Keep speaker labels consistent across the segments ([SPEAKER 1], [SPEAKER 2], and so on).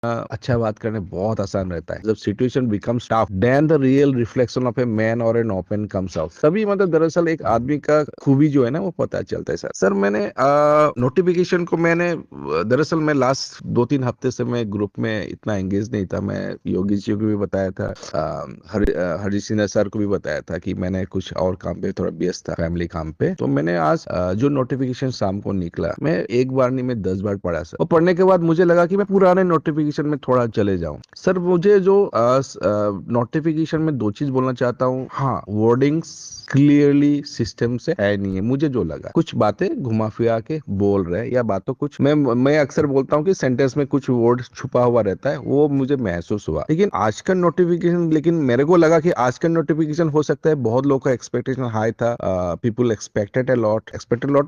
[SPEAKER 1] अच्छा बात करने बहुत आसान रहता है। जब situation becomes tough then the real reflection of a man और एन ओपन कम्स आउट। तभी मतलब दरअसल एक आदमी का खूबी जो है ना वो पता चलता है। सर मैंने नोटिफिकेशन को मैंने दरअसल मैं लास्ट 2-3 हफ्ते से मैं ग्रुप में इतना एंगेज नहीं था। मैं योगी जी को भी बताया था, हरी सिन्हा सर को भी बताया था कि मैंने कुछ और काम पे थोड़ा व्यस्त था, फैमिली काम पे। तो मैंने आज जो नोटिफिकेशन शाम को निकला, मैं एक बार नहीं मैं 10 बार पढ़ा सर। और पढ़ने के बाद मुझे लगा कि मैं पुराने नोटिफिकेशन में थोड़ा चले जाऊं। सर मुझे जो नोटिफिकेशन में दो चीज बोलना चाहता हूँ। हाँ, वर्डिंग्स क्लियरली सिस्टम से है नहीं है। मुझे जो लगा कुछ बातें घुमा फिरा के बोल रहे हैं, या बातों कुछ मैं अक्सर बोलता हूँ कि सेंटेंस में कुछ वर्ड छुपा हुआ रहता है, वो मुझे महसूस हुआ। लेकिन आज का नोटिफिकेशन, लेकिन मेरे को लगा कि आज का नोटिफिकेशन हो सकता है बहुत लोगों का एक्सपेक्टेशन हाई था। पीपल एक्सपेक्टेड लॉट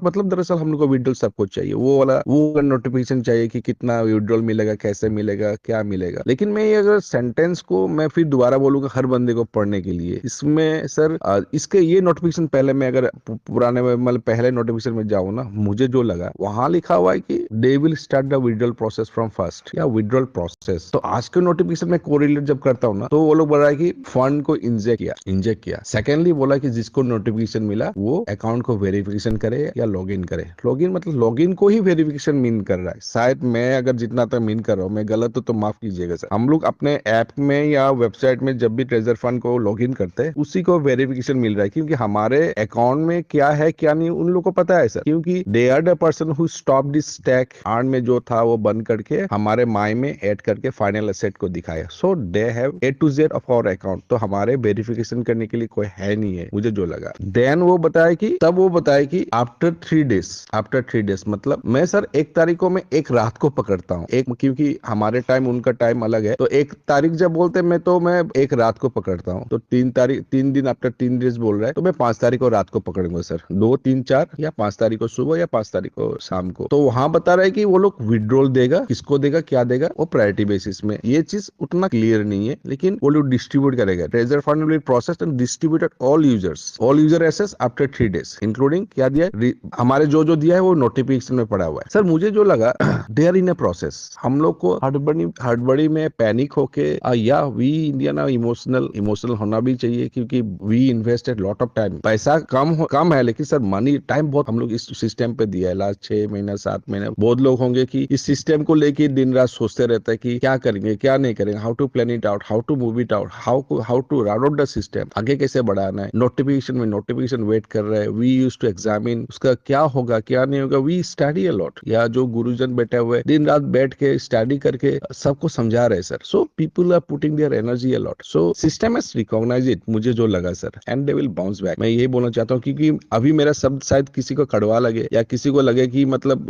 [SPEAKER 1] मतलब दरअसल हम लोग को विड्रॉल सब कुछ चाहिए, वो नोटिफिकेशन चाहिए कि कितना विड्रॉल मिलेगा, कैसे मिलेगा, क्या मिलेगा। लेकिन मैं ये अगर सेंटेंस को मैं फिर दोबारा बोलूंगा हर बंदे को पढ़ने के लिए, इसमें सर इसके ये नोटिफिकेशन पहले मैं अगर पुराने में मतलब पहले नोटिफिकेशन में जाऊं ना, मुझे जो लगा वहां लिखा हुआ है कि they will start the withdrawal process from first, या विड्रॉल प्रोसेस। तो आज के नोटिफिकेशन में कोरिलेट जब करता हूं ना, तो वो लोग बोल रहा है कि फंड को इंजेक्ट किया। सेकेंडली बोला कि जिसको नोटिफिकेशन मिला वो अकाउंट को वेरिफिकेशन करे या लॉगिन करे। लॉगिन मतलब लॉगिन को ही वेरिफिकेशन मीन कर रहा है। शायद मैं अगर जितना तक मीन कर रहा हूँ मैं गलत हो तो माफ कीजिएगा सर। हम लोग अपने ऐप में या वेबसाइट में जब भी ट्रेजर फंड को लॉगिन करते हैं, उसी को वेरिफिकेशन मिल रहा है, क्योंकि हमारे अकाउंट में क्या है क्या नहीं उन लोगों को पता है सर। क्योंकि they are the person who stop this stack, earn में जो था वो बंद करके हमारे माई में ऐड करके फाइनल एसेट को दिखाया। So they have A to Z of our account. तो हमारे वेरिफिकेशन करने के लिए कोई है नहीं है, मुझे जो लगा। देन वो बताया कि आफ्टर 3 डेज मतलब मैं सर 1 तारीख को मैं एक रात को पकड़ता हूँ, एक क्योंकि हमारे टाइम उनका टाइम अलग है। तो 1 तारीख जब बोलते हैं मैं एक रात को पकड़ता हूँ। तो 3 तारीख 3 दिन आफ्टर 3 डेज बोल रहा है, तो मैं 5 तारीख को रात को पकड़ूंगा सर। 2, 3, 4 या 5 तारीख को सुबह या 5 तारीख को शाम को। तो वहां बता रहा है कि वो लोग विड्रॉल देगा, किसको देगा, क्या देगा, वो प्रायोरिटी बेसिस में। ये चीज उतना क्लियर नहीं है, लेकिन वो लोग डिस्ट्रीब्यूट करेगा। Treasure fund will process and distributed all user एसेस आफ्टर 3 डेज, इंक्लूडिंग क्या दिया है, हमारे जो दिया है वो नोटिफिकेशन में पड़ा हुआ है। सर मुझे जो लगा they are in a process. हम लोग को हड़बड़ी में पैनिक होके या वी इंडिया ना इमोशनल होना भी चाहिए, क्योंकि we invested lot of time. पैसा कम है, लेकिन सर मनी टाइम बहुत हम लोग इस सिस्टम पे दिया है। लास्ट 6 महीना 7 महीने बहुत लोग होंगे कि इस सिस्टम को लेके दिन रात सोचते रहते हैं कि क्या करेंगे क्या नहीं करेंगे, how to plan it out, how to move it out, how to route out the system, आगे कैसे बढ़ाना है। नोटिफिकेशन वेट कर रहे हैं। वी यूज टू एग्जामिन उसका क्या होगा क्या नहीं होगा। वी स्टडी अ लॉट, या जो गुरुजन बैठे हुए दिन रात बैठ के स्टडी करके सबको समझा रहे sir. So people are putting their energy a lot. So system has recognise it, मुझे जो लगा sir, and they will bounce back. मैं यही बोलना चाहता हूँ, क्योंकि अभी मेरा शब्द शायद किसी को कड़वा लगे या किसी को लगे कि मतलब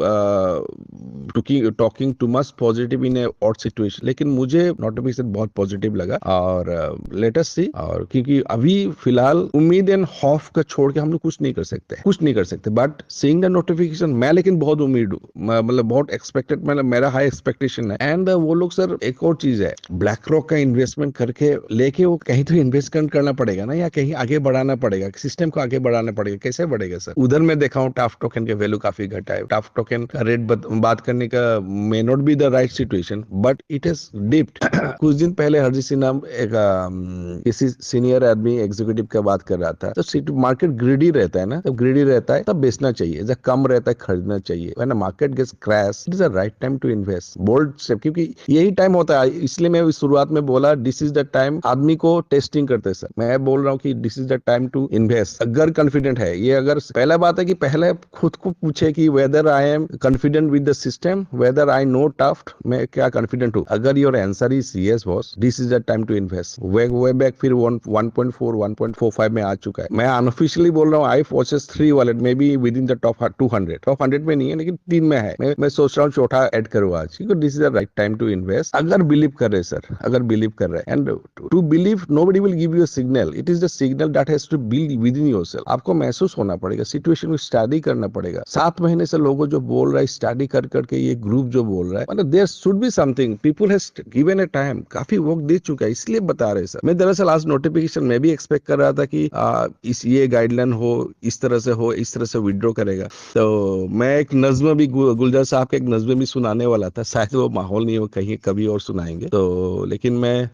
[SPEAKER 1] talking too much positive in A odd situation, लेकिन मुझे नोटिफिकेशन बहुत पॉजिटिव लगा। और लेटेस्ट सी, और क्योंकि अभी फिलहाल उम्मीद एंड खौफ का छोड़ के हम लोग कुछ नहीं कर सकते। बट सीइंग द नोटिफिकेशन मैं लेकिन बहुत उम्मीद हूँ, मतलब बहुत एक्सपेक्टेड, मतलब मेरा हाई एक्सपेक्टेशन है। एंड वो लोग सर एक और चीज है, ब्लैक रॉक का इन्वेस्टमेंट करके लेके वो कहीं तो इन्वेस्टमेंट करना पड़ेगा ना, या कहीं आगे बढ़ाना पड़ेगा, सिस्टम को आगे बढ़ाना पड़ेगा। कैसे बढ़ेगा सर? उधर मैं देखा हूँ टाफ टोकन के वैल्यू काफी घटा है। टाफ टोकन का रेट बात करने का may not be the right situation, but it has dipped. कुछ दिन पहले हरजीत सिंह नाम एक किसी सीनियर आदमी एग्जीक्यूटिव का बात कर रहा था। तो मार्केट ग्रीडी रहता है ना, जब ग्रीडी रहता है तब बेचना चाहिए, जब कम रहता है खरीदना चाहिए। When market gets crash it is the right time to invest. Bold step, क्योंकि यही टाइम होता है। इसलिए मैं शुरुआत में बोला दिस इज द टाइम आदमी को टेस्टिंग करते सर। मैं बोल रहा हूँ कि this is the time to invest अगर कॉन्फिडेंट है। ये अगर पहला बात है कि पहले खुद को पूछे कि whether I am confident with the system, whether I know tough, मैं क्या कॉन्फिडेंट हूँ। अगर your answer is yes boss, this is the time to invest. Way back फिर 1.4 1.45 में आ चुका है। मैं अनऑफिशियली बोल रहा हूँ I purchase 3 wallet may be with in the top 200, top 100 में नहीं है लेकिन 3 में है। मैं सोच रहा हूँ चौथा ऐड करूँ आज, क्योंकि this is the right time to invest अगर बिलीव कर रहे सर, अगर बिलीव कर रहे। And to believe nobody will give you a signal, it is the signal that has to build within yourself. आपको महसूस होना पड़ेगा, सिचुएशन को स्टडी करना पड़ेगा। 7 महीने से लोगों जो बोल रहा है स्टडी कर करके, ये ग्रुप जो बोल रहा है, मतलब there should be something, people has given a time, काफी वक्त दे चुका है, इसलिए बता रहे सर। मैं दरअसल आज नोटिफिकेशन में भी एक्सपेक्ट कर रहा था कि इस ये गाइडलाइन हो, इस तरह से विड्रॉ करेगा। तो मैं एक नज्म भी गुलजार साहब के एक नज्म भी सुनाने वाला था, शायद वो माहौल नहीं नहीं वो कहीं कभी और सुनाएंगे। तो लेकिन मैं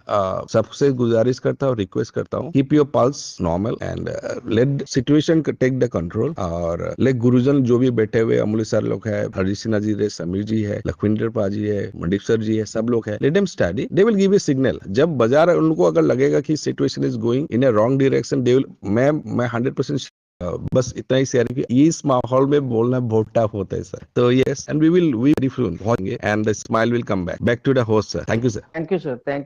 [SPEAKER 1] सबसे गुजारिश करता हूँ, रिक्वेस्ट करता हूँ, keep your pulse normal and let situation take the control. और लेट गुरुजन जो भी बैठे हुए अमूल्य सर लोग है, हरीश सिन्हा जी है, समीर जी है, लखविंदर पा जी है, मंडीप सर जी है, सब लोग है, let them study, they will give a signal. जब बाजार उनको अगर लगेगा कि situation is going in A wrong direction, they will, मैं 100% बस इतना ही शेयर कि इस माहौल में बोलना बहुत टफ होता है सर। तो yes, and we will we very soon and the smile will come back to the host sir. Thank you sir.
[SPEAKER 2] Thank you sir, thank